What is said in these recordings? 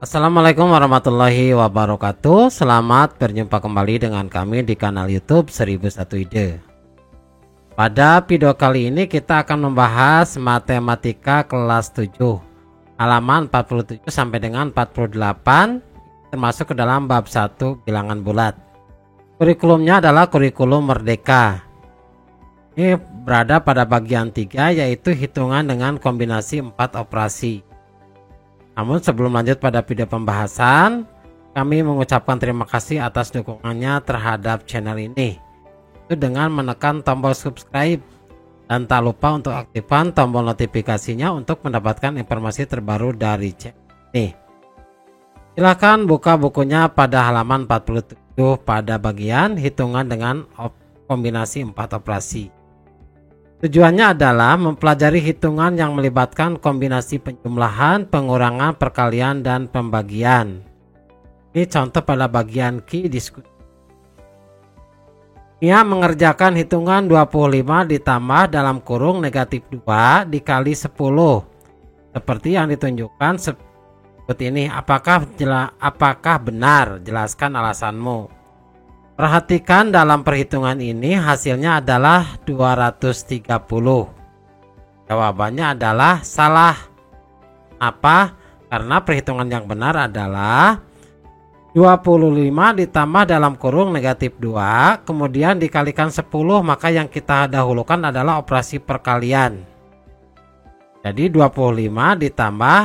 Assalamualaikum warahmatullahi wabarakatuh. Selamat berjumpa kembali dengan kami di kanal YouTube 1001 Ide. Pada video kali ini kita akan membahas matematika kelas 7 halaman 47 sampai dengan 48, termasuk ke dalam bab 1 bilangan bulat. Kurikulumnya adalah kurikulum merdeka. Ini berada pada bagian 3, yaitu hitungan dengan kombinasi 4 operasi. Namun sebelum lanjut pada video pembahasan, kami mengucapkan terima kasih atas dukungannya terhadap channel ini, itu dengan menekan tombol subscribe dan tak lupa untuk aktifkan tombol notifikasinya untuk mendapatkan informasi terbaru dari channel ini. Silahkan buka bukunya pada halaman 47 pada bagian hitungan dengan kombinasi 4 operasi. Tujuannya adalah mempelajari hitungan yang melibatkan kombinasi penjumlahan, pengurangan, perkalian, dan pembagian. Ini contoh pada bagian Q diskusi. Ia mengerjakan hitungan 25 ditambah dalam kurung negatif 2 dikali 10. Seperti yang ditunjukkan seperti ini. Apakah benar? Jelaskan alasanmu. Perhatikan dalam perhitungan ini hasilnya adalah 230. Jawabannya adalah salah. Apa? Karena perhitungan yang benar adalah 25 ditambah dalam kurung negatif 2 kemudian dikalikan 10, maka yang kita dahulukan adalah operasi perkalian. Jadi 25 ditambah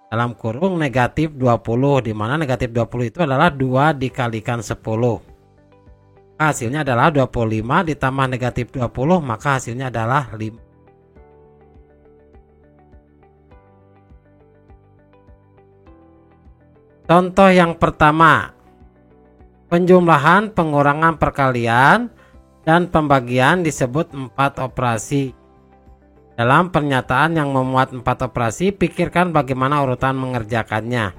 dalam kurung negatif 20, di mana negatif 20 itu adalah 2 dikalikan 10. Hasilnya adalah 25 ditambah negatif 20, maka hasilnya adalah 5. Contoh yang pertama, penjumlahan, pengurangan, perkalian, dan pembagian disebut 4 operasi. Dalam pernyataan yang memuat 4 operasi, pikirkan bagaimana urutan mengerjakannya.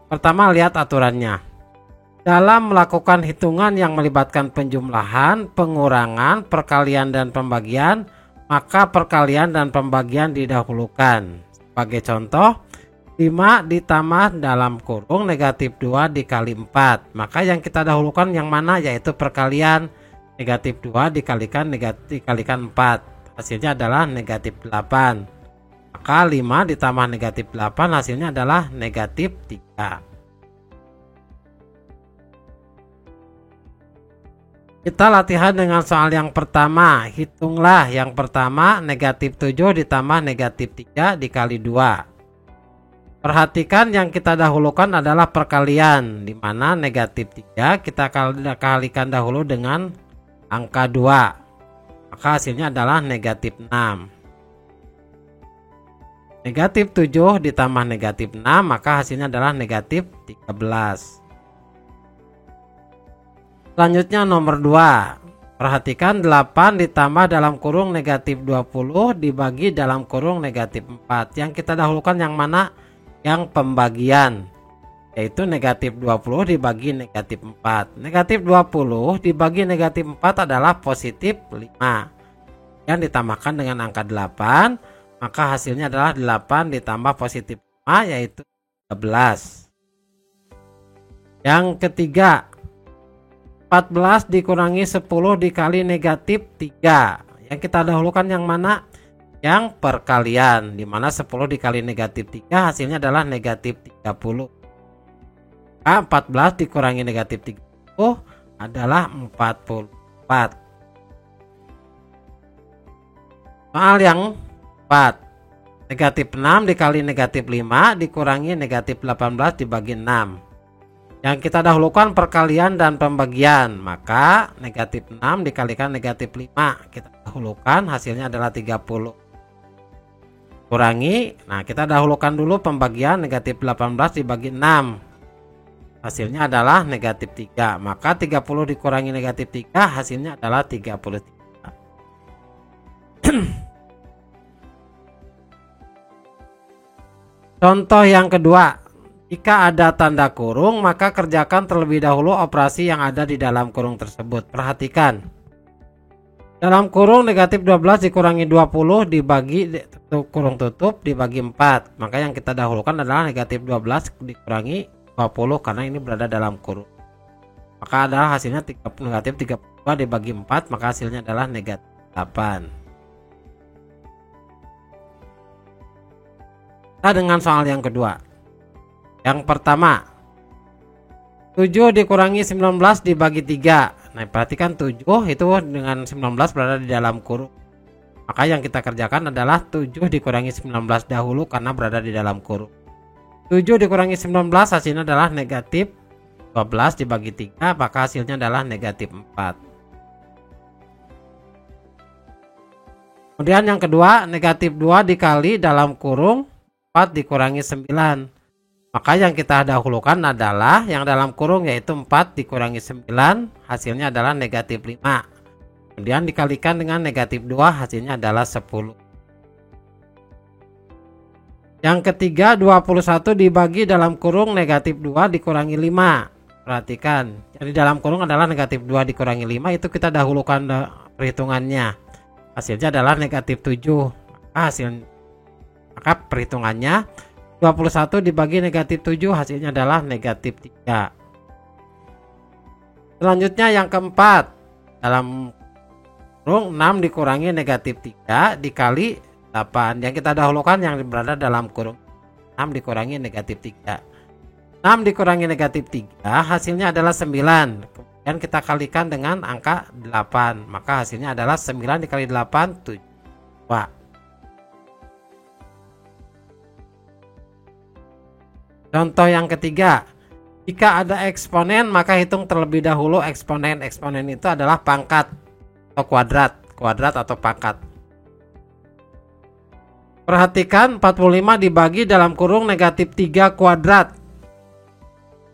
Pertama, lihat aturannya. Dalam melakukan hitungan yang melibatkan penjumlahan, pengurangan, perkalian, dan pembagian, maka perkalian dan pembagian didahulukan. Sebagai contoh, 5 ditambah dalam kurung negatif 2 dikali 4. Maka yang kita dahulukan yang mana? Yaitu perkalian. Negatif 2 dikalikan 4. Hasilnya adalah negatif 8. Maka 5 ditambah negatif 8 hasilnya adalah negatif 3. Kita latihan dengan soal yang pertama. Hitunglah yang pertama, negatif 7 ditambah negatif 3 dikali 2. Perhatikan yang kita dahulukan adalah perkalian, di mana negatif 3 kita kalikan dahulu dengan angka 2. Maka hasilnya adalah negatif 6. Negatif 7 ditambah negatif 6, maka hasilnya adalah negatif 13. Selanjutnya nomor 2. Perhatikan 8 ditambah dalam kurung negatif 20 dibagi dalam kurung negatif 4. Yang kita dahulukan yang mana? Yang pembagian, yaitu negatif 20 dibagi negatif 4. Negatif 20 dibagi negatif 4 adalah positif 5. Yang ditambahkan dengan angka 8, maka hasilnya adalah 8 ditambah positif 5, yaitu 13. Yang ketiga, 14 dikurangi 10 dikali negatif 3. Yang kita dahulukan yang mana? Yang perkalian, di mana 10 dikali negatif 3 hasilnya adalah negatif 30. 14 dikurangi negatif 30 adalah 44. Soal yang 4. Negatif 6 dikali negatif 5 dikurangi negatif 18 dibagi 6. Yang kita dahulukan perkalian dan pembagian, maka negatif 6 dikalikan negatif 5 kita dahulukan, hasilnya adalah 30. Kurangi, nah kita dahulukan dulu pembagian, negatif 18 dibagi 6, hasilnya adalah negatif 3. Maka 30 dikurangi negatif 3 hasilnya adalah 33. Contoh yang kedua. Jika ada tanda kurung, maka kerjakan terlebih dahulu operasi yang ada di dalam kurung tersebut. Perhatikan. Dalam kurung negatif 12 dikurangi 20 dibagi kurung tutup dibagi 4. Maka yang kita dahulukan adalah negatif 12 dikurangi 20 karena ini berada dalam kurung. Maka adalah hasilnya negatif 32 dibagi 4, maka hasilnya adalah negatif 8. Kita dengan soal yang kedua. Yang pertama, 7 dikurangi 19 dibagi 3. Nah, perhatikan 7 itu dengan 19 berada di dalam kurung. Maka yang kita kerjakan adalah 7 dikurangi 19 dahulu karena berada di dalam kurung. 7 dikurangi 19 hasilnya adalah negatif 12 dibagi 3, maka hasilnya adalah negatif 4. Kemudian yang kedua, negatif 2 dikali dalam kurung 4 dikurangi 9. Maka yang kita dahulukan adalah yang dalam kurung yaitu 4 dikurangi 9, hasilnya adalah negatif 5. Kemudian dikalikan dengan negatif 2, hasilnya adalah 10. Yang ketiga, 21 dibagi dalam kurung negatif 2 dikurangi 5. Perhatikan, jadi dalam kurung adalah negatif 2 dikurangi 5, itu kita dahulukan perhitungannya. Hasilnya adalah negatif 7. Maka perhitungannya 21 dibagi negatif 7 hasilnya adalah negatif 3. Selanjutnya yang keempat, dalam kurung 6 dikurangi negatif 3 dikali 8. Yang kita dahulukan yang berada dalam kurung 6 dikurangi negatif 3. 6 dikurangi negatif 3 hasilnya adalah 9. Kemudian kita kalikan dengan angka 8, maka hasilnya adalah 9 dikali 8 7. Contoh yang ketiga, jika ada eksponen maka hitung terlebih dahulu eksponen. Eksponen itu adalah pangkat atau kuadrat atau pangkat. Perhatikan 45 dibagi dalam kurung negatif 3 kuadrat.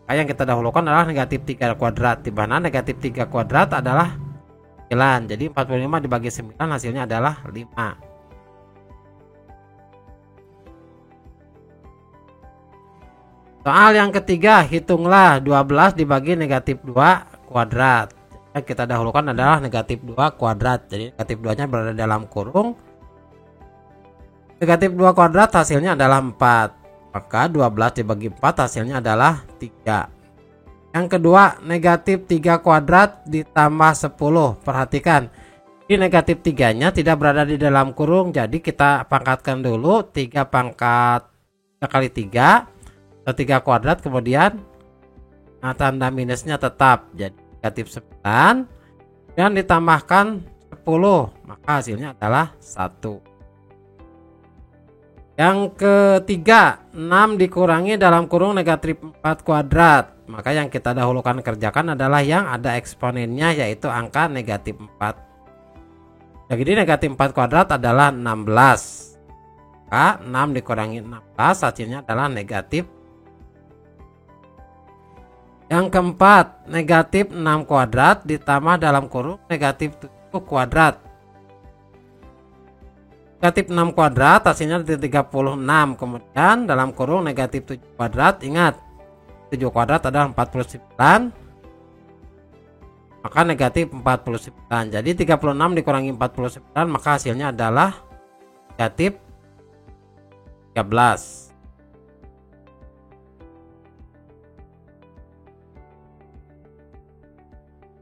Yang kita dahulukan adalah negatif 3 kuadrat, di mana negatif 3 kuadrat adalah 9. Jadi 45 dibagi 9 hasilnya adalah 5. Soal yang ketiga, hitunglah 12 dibagi negatif 2 kuadrat. Yang kita dahulukan adalah negatif 2 kuadrat. Jadi negatif 2 nya berada dalam kurung. Negatif 2 kuadrat hasilnya adalah 4. Maka 12 dibagi 4 hasilnya adalah 3. Yang kedua, negatif 3 kuadrat ditambah 10. Perhatikan, di negatif 3 nya tidak berada di dalam kurung. Jadi kita pangkatkan dulu 3 pangkat 3 kali 3 atau 3 kuadrat, kemudian tanda minusnya tetap jadi negatif 9 dan ditambahkan 10, maka hasilnya adalah 1. Yang ketiga, 6 dikurangi dalam kurung negatif 4 kuadrat. Maka yang kita dahulukan kerjakan adalah yang ada eksponennya yaitu angka negatif 4. Jadi negatif 4 kuadrat adalah 16. Maka 6 dikurangi 16 hasilnya adalah negatif. Yang keempat, negatif 6 kuadrat ditambah dalam kurung negatif 7 kuadrat. Negatif 6 kuadrat hasilnya 36. Kemudian dalam kurung negatif 7 kuadrat, ingat 7 kuadrat adalah 49. Maka negatif 49. Jadi 36 dikurangi 49 maka hasilnya adalah negatif 13.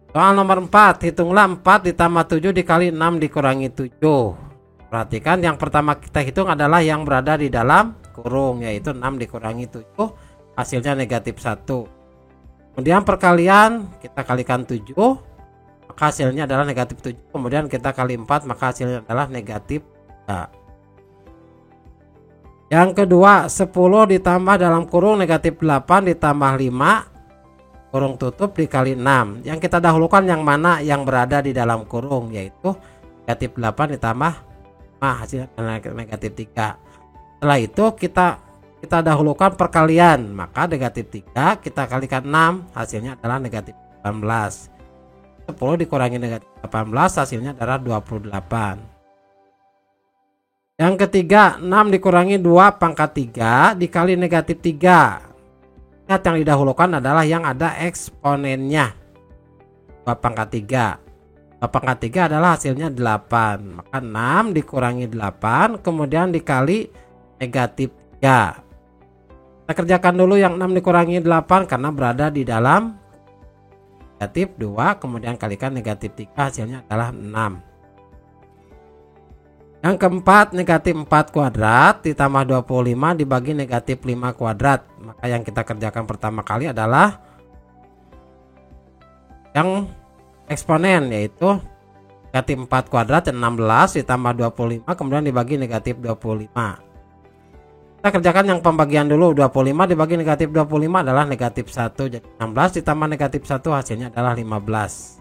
Soal nomor 4, hitunglah 4 ditambah 7 dikali 6 dikurangi 7. Perhatikan yang pertama kita hitung adalah yang berada di dalam kurung, yaitu 6 dikurangi 7 hasilnya negatif 1. Kemudian perkalian kita kalikan 7 maka hasilnya adalah negatif 7. Kemudian kita kali 4 maka hasilnya adalah negatif 3. Yang kedua, 10 ditambah dalam kurung negatif 8 ditambah 5 kurung tutup dikali 6. Yang kita dahulukan yang mana yang berada di dalam kurung, yaitu negatif 8 ditambah 5 hasilnya negatif 3. Setelah itu kita dahulukan perkalian, maka negatif 3 kita kalikan 6 hasilnya adalah negatif 18. 10 dikurangi negatif 18 hasilnya adalah 28. Yang ketiga, 6 dikurangi 2 pangkat 3 dikali negatif 3. Yang didahulukan adalah yang ada eksponennya 2 pangkat 3. 2 pangkat 3 adalah hasilnya 8. Maka 6 dikurangi 8 kemudian dikali negatif 3. Kita kerjakan dulu yang 6 dikurangi 8 karena berada di dalam negatif 2, kemudian kalikan negatif 3, hasilnya adalah 6. Yang keempat, negatif 4 kuadrat ditambah 25 dibagi negatif 5 kuadrat. Maka yang kita kerjakan pertama kali adalah yang eksponen, yaitu negatif 4 kuadrat 16 ditambah 25 kemudian dibagi negatif 25. Kita kerjakan yang pembagian dulu. 25 dibagi negatif 25 adalah negatif 1, jadi 16 ditambah negatif 1 hasilnya adalah 15.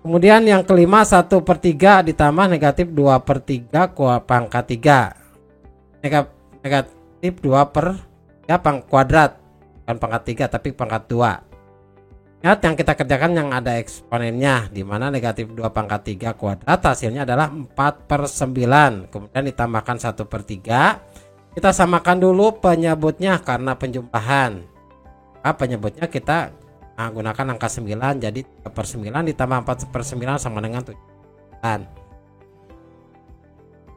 Kemudian yang kelima, 1/3 ditambah negatif 2/3 pangkat 3. Negatif 2/3 kuadrat, bukan pangkat 3 tapi pangkat 2. Ingat yang kita kerjakan yang ada eksponennya, di mana negatif 2 pangkat 3 kuadrat hasilnya adalah 4/9. Kemudian ditambahkan 1/3. Kita samakan dulu penyebutnya karena penjumlahan. Penyebutnya kita gunakan angka 9, jadi 3/9 ditambah 4/9 sama dengan 7.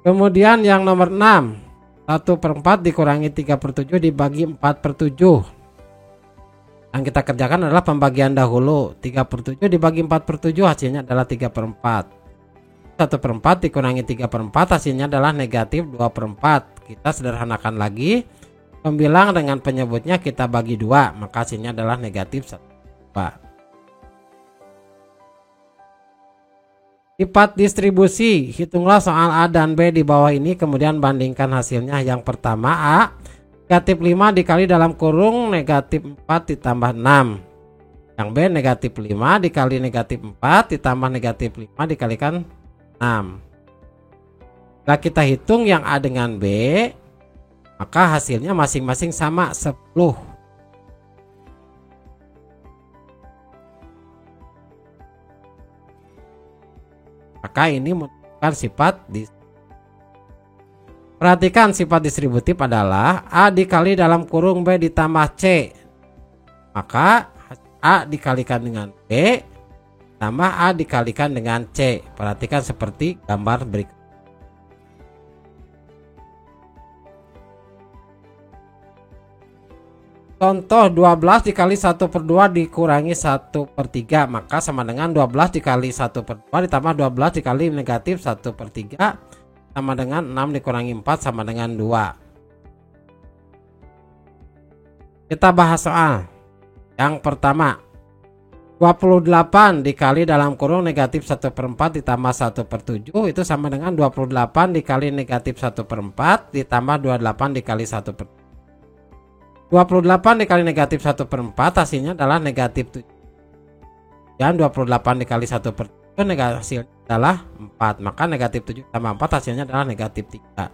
Kemudian yang nomor 6, 1/4 dikurangi 3/7 dibagi 4/7. Yang kita kerjakan adalah pembagian dahulu. 3/7 dibagi 4/7 hasilnya adalah 3/4. 1/4 dikurangi 3/4 hasilnya adalah negatif 2/4. Kita sederhanakan lagi, pembilang dengan penyebutnya kita bagi 2, maka hasilnya adalah negatif 1. Sifat distribusi, hitunglah soal A dan B di bawah ini kemudian bandingkan hasilnya. Yang pertama, A negatif 5 dikali dalam kurung negatif 4 ditambah 6. Yang B negatif 5 dikali negatif 4 ditambah negatif 5 dikalikan 6. Setelah kita hitung yang A dengan B, maka hasilnya masing-masing sama 10. Maka ini menunjukkan sifat perhatikan sifat distributif adalah A dikali dalam kurung B ditambah C. Maka A dikalikan dengan B tambah A dikalikan dengan C. Perhatikan seperti gambar berikut. Contoh 12 dikali 1/2 dikurangi 1/3, maka sama dengan 12 dikali 1/2 ditambah 12 dikali negatif 1/3 sama dengan 6 dikurangi 4 sama dengan 2. Kita bahas soal yang pertama. 28 dikali dalam kurung negatif 1/4 ditambah 1/7 itu sama dengan 28 dikali negatif 1/4 ditambah 28 dikali 1/4. 28 dikali negatif 1/4 hasilnya adalah negatif 7. Dan 28 dikali 1/7 hasilnya adalah 4. Maka negatif 7 tambah 4 hasilnya adalah negatif 3.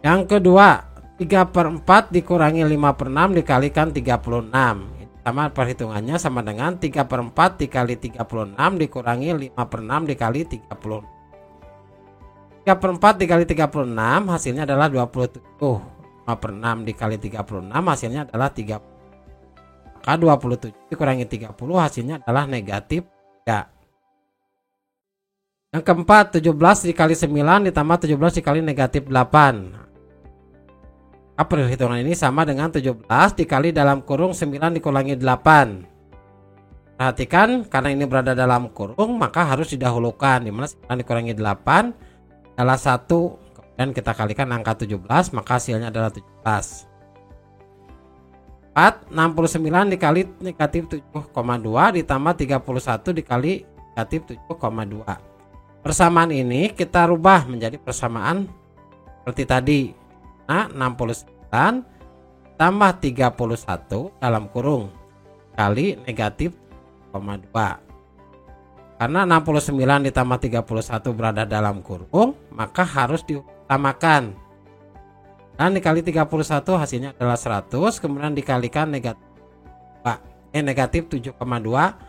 Yang kedua, 3/4 dikurangi 5/6 dikalikan 36. Sama perhitungannya sama dengan 3/4 dikali 36 dikurangi 5/6 dikali 30. 3/4 dikali 36 hasilnya adalah 27. 5/6 dikali 36 hasilnya adalah 30. Maka 27 dikurangi 30 hasilnya adalah negatif 3. Yang keempat, 17 dikali 9 ditambah 17 dikali negatif 8. Maka perhitungan ini sama dengan 17 dikali dalam kurung 9 dikurangi 8. Perhatikan, karena ini berada dalam kurung maka harus didahulukan, dimana 9 dikurangi 8 adalah 1. Dan kita kalikan angka 17, maka hasilnya adalah 17. 4, 69 dikali negatif 7,2 ditambah 31 dikali negatif 7,2. Persamaan ini kita rubah menjadi persamaan seperti tadi. Nah, 69 tambah 31 dalam kurung kali negatif 7,2. Karena 69 ditambah 31 berada dalam kurung, maka harus diutamakan. Dan dikali 31 hasilnya adalah 100, kemudian dikalikan negatif 7,2,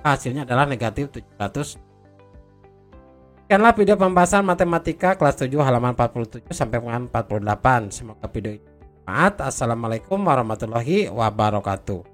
hasilnya adalah negatif 700. Sekianlah video pembahasan matematika kelas 7 halaman 47 sampai dengan 48. Semoga video ini bermanfaat. Assalamualaikum warahmatullahi wabarakatuh.